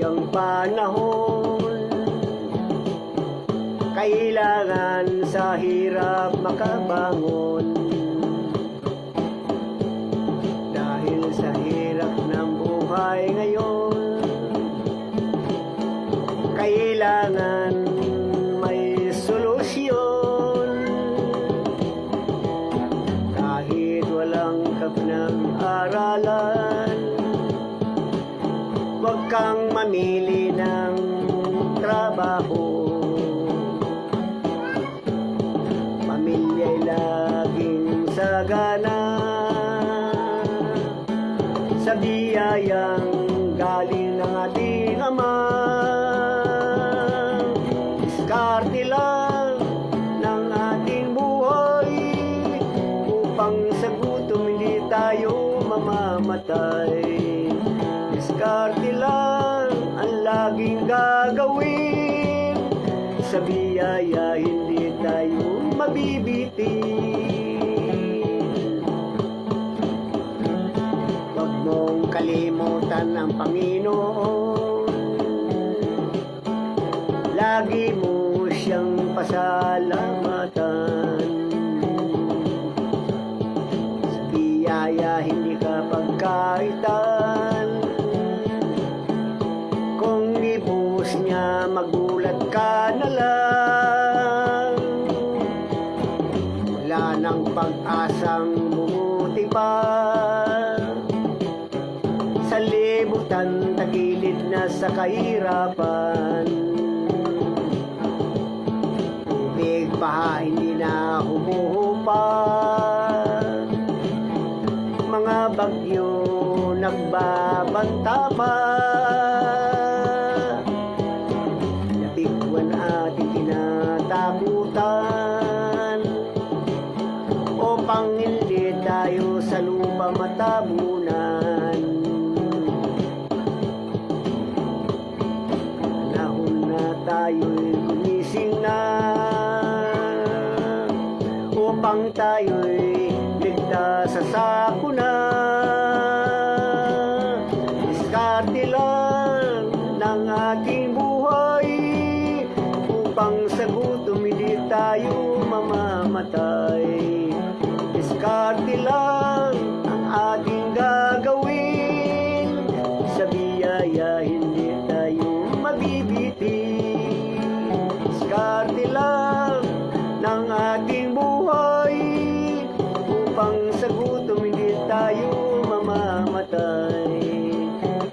ang panahon, kailangan sa hirap makabangon. Dahil sa hirap ng buhay ngayon, kailangan may solusyon. Kahit walang kapnag-aralan, huwag kang mamili ng trabaho. Pamilya'y laging sagana sa biyayang galing ng ating Ama. Diskarte lang ng ating buhay upang sa gutom hindi tayo mamamatay. Diskarte lang ang laging gagawin, sa biyaya hindi tayo mabibitin. Huwag mong kalimutan ang Panginoon, lagi mo siyang pasalamatan. Sa biyaya hindi ka pagkaitan, kung ibus niya magulat ka na lang. Wala nang pag-asang bumuti pa, sa libutan tagilid na sa kahirapan. Tubig baha hindi na humuhupa, mga bagyo nagbabanta pa. Nabigwan ating kinatakutan, upang hindi tayo sa lupa matabunan. Panahon na tayo'y gumising na, upang tayo'y ligtas sa sakuna. Diskarte lang ng ating buhay upang sa gutom hindi tayo mamamatay. Diskarte lang ang ating gagawin, sa biyaya hindi tayo mabibitin. Diskarte lang ng ating buhay upang sa gutom hindi tayo mamamatay.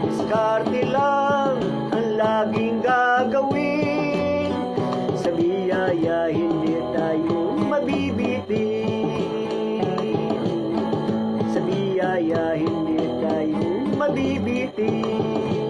Diskarte lang ang laging gagawin, sa biyaya hindi tayo mabibitin. Sa biyaya hindi tayo mabibitin.